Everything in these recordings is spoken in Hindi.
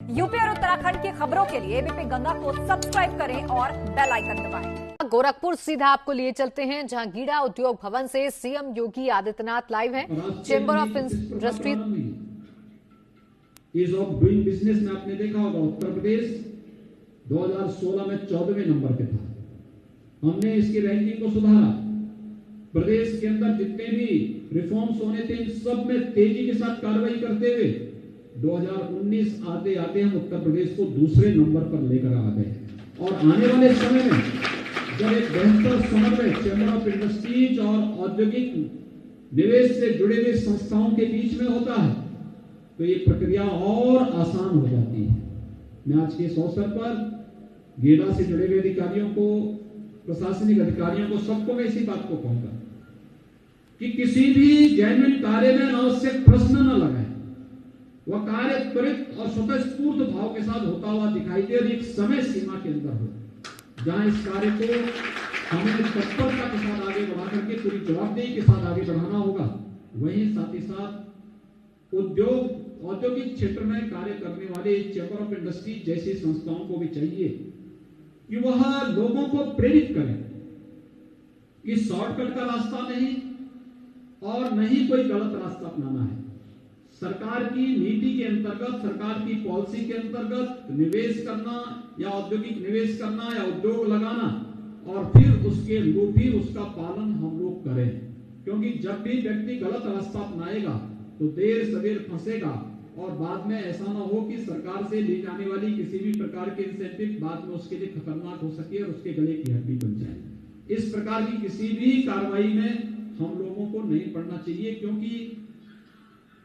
यूपी और उत्तराखंड की खबरों के लिए एबीपी गंगा को सब्सक्राइब करें और बेल आइकन दबाएं। गोरखपुर सीधा आपको लिए चलते हैं, जहां गीड़ा उद्योग भवन से सीएम योगी आदित्यनाथ लाइव हैं। Chamber of industry ease of doing business में आपने देखा होगा उत्तर प्रदेश 2016 में 14वें नंबर पे था। हमने इसकी रैंकिंग को सुधारा। प्रदेश के अंदर जितने भी रिफॉर्म्स होने थे इन सब में तेजी के साथ कार्रवाई करते हुए 2019 आते आते हम उत्तर प्रदेश को दूसरे नंबर पर लेकर आ गए। और आने वाले समय में जब एक बेहतर समन्वय चेंबर ऑफ इंडस्ट्रीज और औद्योगिक निवेश से जुड़े हुए संस्थाओं के बीच में होता है तो ये प्रक्रिया और आसान हो जाती है। मैं आज के इस अवसर पर गीड़ा से जुड़े हुए अधिकारियों को, प्रशासनिक अधिकारियों को, सबको मैं इसी बात को कहूंगा कि किसी भी जेन्युइन कार्य में अनावश्यक प्रश्न न लगाएं। वह कार्य त्वरित और स्वतःस्फूर्त भाव के साथ होता हुआ दिखाई दे और एक समय सीमा के अंदर हो, जहां इस कार्य को हमें तत्परता के साथ आगे बढ़ा करके पूरी जवाबदेही के साथ आगे बढ़ाना होगा। वहीं साथ ही साथ औद्योगिक क्षेत्र में कार्य करने वाले चेंबर ऑफ इंडस्ट्री जैसी संस्थाओं को भी चाहिए कि वह लोगों को प्रेरित करें कि शॉर्टकट का रास्ता नहीं और नहीं कोई गलत रास्ता अपनाना है। सरकार की नीति के अंतर्गत, सरकार की पॉलिसी के अंतर्गत निवेश करना या औद्योगिक निवेश करना या उद्योग लगाना और फिर उसके अनुरूप ही उसका पालन हम लोग करें, क्योंकि जब भी व्यक्ति गलत रास्ता अपनाएगा तो देर सवेर फंसेगा और बाद में ऐसा ना हो कि सरकार से ली जाने वाली किसी भी प्रकार के इंसेंटिव बाद में उसके लिए खतरनाक हो सके और उसके गले की हड्डी बन जाए। इस प्रकार की किसी भी कार्रवाई में हम लोगों को नहीं पड़ना चाहिए, क्योंकि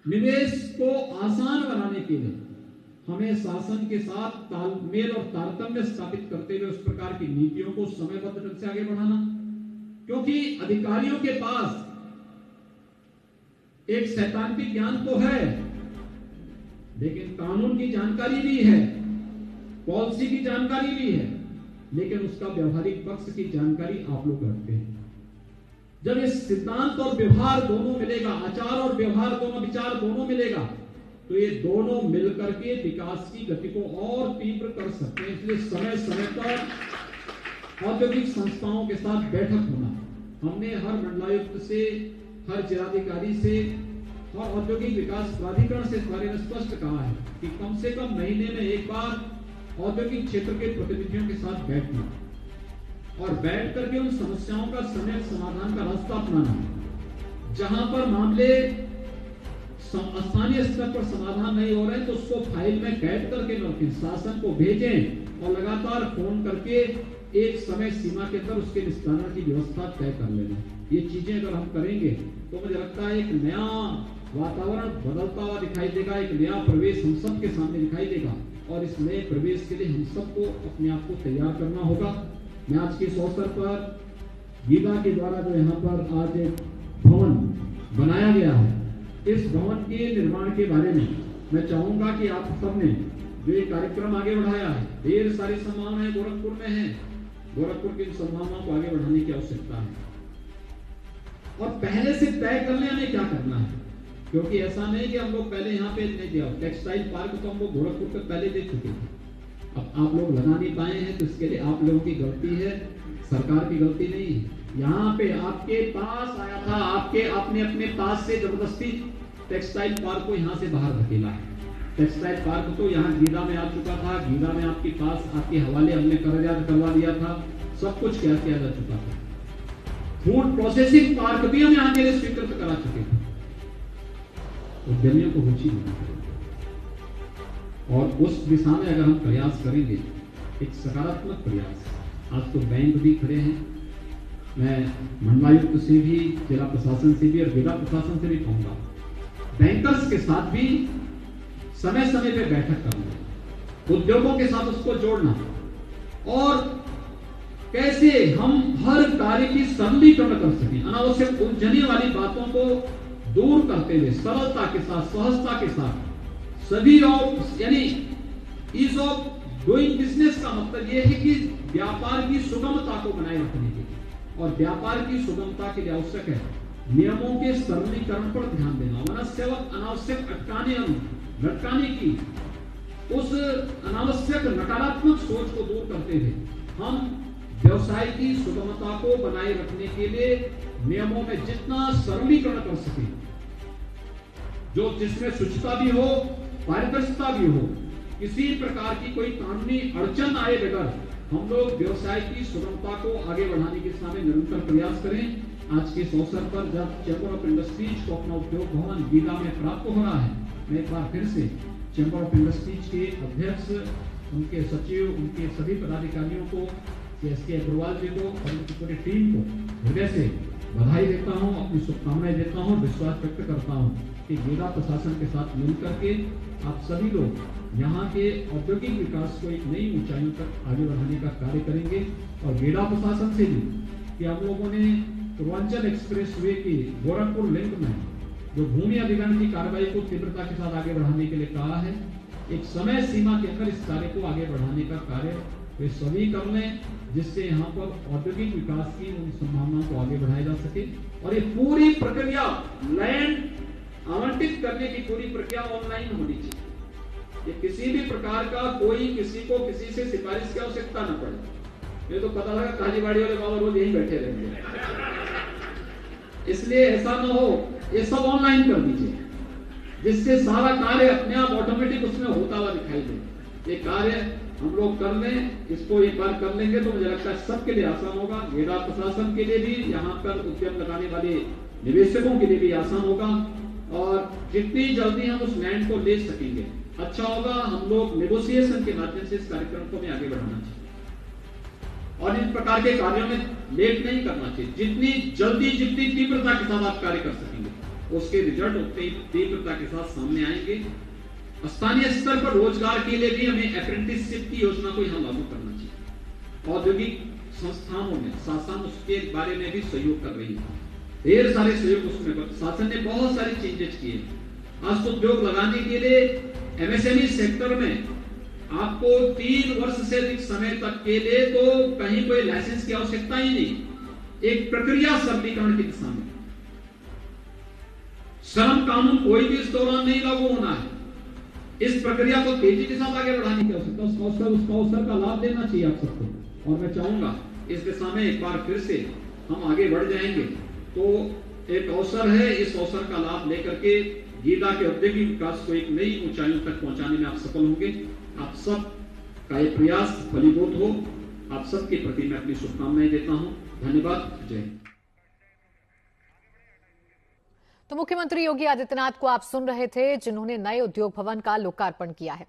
निवेश को आसान बनाने के लिए हमें शासन के साथ तालमेल और तारतम्य स्थापित करते हुए उस प्रकार की नीतियों को समयबद्ध ढंग से आगे बढ़ाना, क्योंकि अधिकारियों के पास एक सैद्धांतिक ज्ञान तो है लेकिन कानून की जानकारी भी है, पॉलिसी की जानकारी भी है, लेकिन उसका व्यवहारिक पक्ष की जानकारी आप लोग रखते हैं। जब ये सिद्धांत और व्यवहार दोनों मिलेगा, आचार और व्यवहार दोनों, विचार दोनों मिलेगा, तो ये दोनों मिलकर के विकास की गति को और तीव्र कर सकते हैं। इसलिए समय समय पर औद्योगिक संस्थाओं के साथ बैठक होना, हमने हर मंडलायुक्त से, हर जिलाधिकारी से और औद्योगिक विकास प्राधिकरण से इस बारे में स्पष्ट कहा है कि कम से कम महीने में एक बार औद्योगिक क्षेत्र के प्रतिनिधियों के साथ बैठना और बैठ करके उन समस्याओं का समय समाधान का रास्ता अपनाना। जहां पर मामले स्थानीय स्तर पर समाधान नहीं हो रहे हैं तो उसको फाइल में कैद करके रखें, शासन को भेजें और लगातार फोन करके एक समय सीमा के अंदर उसके निस्तारण की व्यवस्था तय कर लेना। ये चीजें अगर हम करेंगे तो मुझे लगता है एक नया वातावरण बदलता हुआ दिखाई देगा, एक नया प्रवेश हम सबके सामने दिखाई देगा और इस नए प्रवेश के लिए हम सबको अपने आप को तैयार करना होगा। मैं आज के इस अवसर पर गीगा के द्वारा जो यहाँ पर आज एक भवन बनाया गया है, इस भवन के निर्माण के बारे में मैं चाहूंगा कि आप सबने जो ये कार्यक्रम आगे बढ़ाया है, ढेर सारी संभावनाएं गोरखपुर में है, गोरखपुर की संभावनाओं को आगे बढ़ाने की आवश्यकता है और पहले से तय कर लें हमें क्या करना है, क्योंकि ऐसा नहीं कि हम लोग पहले यहाँ पे नहीं दिया। टेक्सटाइल पार्क तो हम लोग गोरखपुर पे पहले दे चुके थे, अब आप लोग लगा नहीं पाए हैं तो इसके लिए आप लोगों की गलती है, सरकार की गलती नहीं है। यहाँ पे आपके पास आया था, आपने अपने पास से जबरदस्ती टेक्सटाइल पार्क को यहाँ से बाहर धकेला है। टेक्सटाइल पार्क तो यहाँ गीड़ा में आ चुका था, गीड़ा में आपके पास आपके हवाले हमने करवा दिया था, सब कुछ क्या किया जा चुका था। फूड प्रोसेसिंग पार्क भी हम यहाँ के लिए स्वीकृत करा चुके थे। उद्यमियों को रुचि और उस दिशा में अगर हम प्रयास करेंगे, एक सकारात्मक प्रयास, आज तो बैंक भी खड़े हैं, मैं मंडलायुक्त से भी, जिला प्रशासन से भी और जिला प्रशासन से भी कहूंगा, बैंकर्स के साथ भी समय समय पे बैठक करना, उद्योगों के साथ उसको जोड़ना और कैसे हम हर कार्य की सरलीकरण कर सकें, अनावश्यक उलझने वाली बातों को दूर करते हुए सरलता के साथ, सहजता के साथ सभी यानी ईज ऑफ डूइंग बिजनेस का मतलब यह है कि व्यापार की सुगमता को बनाए रखने के लिए, और व्यापार की सुगमता के लिए आवश्यक है नियमों के सरलीकरण पर ध्यान देना, वरना सेवक अनावश्यक अटकाने लटकाने की उस अनावश्यक नकारात्मक सोच को दूर करते हुए हम व्यवसाय की सुगमता को बनाए रखने के लिए नियमों में जितना सरलीकरण कर सके, जिसमें शुचिता भी हो, पारदर्शिता भी हो, किसी प्रकार की कोई कानूनी अड़चन आए बगैर हम लोग व्यवसाय की सुगमता को आगे बढ़ाने की दिशा में निरंतर प्रयास करें। आज के इस अवसर पर जब चैंबर ऑफ इंडस्ट्रीज को अपना उद्योग भवन गीला में प्राप्त हो रहा है, मैं एक बार फिर से चैंबर ऑफ इंडस्ट्रीज के अध्यक्ष, उनके सचिव, उनके सभी पदाधिकारियों को, एसके अग्रवाल जी को और उनकी पूरी टीम को हृदय से बधाई देता हूं, अपनी शुभकामनाएं देता हूं, विश्वास व्यक्त करता हूं कि गीला प्रशासन के साथ मिलकर के आप सभी लोग यहाँ के औद्योगिक विकास को एक नई ऊंचाइयों तक आगे बढ़ाने का कार्य करेंगे। और गीला प्रशासन से भी कि हम लोगों ने पूर्वांचल एक्सप्रेस वे की गोरखपुर लिंक में जो भूमि अधिग्रहण की कार्रवाई को तीव्रता के साथ आगे बढ़ाने के लिए कहा है, एक समय सीमा के अंदर इस कार्य को आगे बढ़ाने का कार्य वे सभी कर लें, जिससे यहाँ पर औद्योगिक विकास की उन संभावनाओं को आगे बढ़ाया जा सके। और ये पूरी प्रक्रिया, लैंड आवंटित करने की पूरी प्रक्रिया ऑनलाइन होनी चाहिए। ये किसी भी प्रकार का कोई किसी को किसी से सिफारिश की आवश्यकता न पड़े। ये तो पता लगा कालीबाड़ी वाले बाबा रोज यहीं बैठे रहेंगे, इसलिए ऐसा न हो, ये सब ऑनलाइन कर दीजिए, जिससे सारा कार्य अपने आप ऑटोमेटिक उसमें होता हुआ दिखाई दे। ये कार्य हम लोग कर लें, इसको एक बार कर लेंगे तो मुझे लगता है सबके लिए आसान होगा। गीला प्रशासन के लिए भी, यहाँ पर उद्यम लगाने वाले निवेशकों के लिए भी आसान होगा, और जितनी जल्दी हम उस लैंड को ले सकेंगे अच्छा होगा। हम लोग नेगोशिएशन के माध्यम से इस कार्यक्रम को आगे बढ़ाना चाहिए और इन प्रकार के कार्यों में लेट नहीं करना चाहिए। जितनी जल्दी, जितनी तीव्रता के साथ आप कार्य कर सकेंगे, उसके रिजल्ट उतनी तीव्रता के साथ सामने आएंगे। स्थानीय स्तर पर रोजगार के लिए भी हमें अप्रेंटिसशिप की योजना को यहाँ लागू करना चाहिए। औद्योगिक संस्थानों में शासन उसके बारे में भी सहयोग कर रही है, ढेर सारे सहयोग उसमें शासन ने बहुत सारे चेंजेस किए। आज तो उद्योग लगाने के लिए एमएसएमई सेक्टर में आपको 3 वर्ष से अधिक समय तक के लिए तो कहीं कोई लाइसेंस की आवश्यकता ही नहीं। एक प्रक्रिया सरलीकरण की दिशा में श्रम कानून कोई भी इस दौरान नहीं लागू होना है। इस प्रक्रिया को तेजी के साथ आगे बढ़ाने की आवश्यकता, उसका अवसर का लाभ लेना चाहिए आप सबको। और मैं चाहूंगा इस दिशा में एक बार फिर से हम आगे बढ़ जाएंगे तो एक अवसर है, इस अवसर का लाभ लेकर के गीला के औद्योगिक विकास को एक नई ऊंचाइयों तक पहुंचाने में आप सफल होंगे। आप सब का ये प्रयास फलीभूत हो, आप सबके प्रति मैं अपनी शुभकामनाएं देता हूं। धन्यवाद। जय हिंद। तो मुख्यमंत्री योगी आदित्यनाथ को आप सुन रहे थे, जिन्होंने नए उद्योग भवन का लोकार्पण किया है।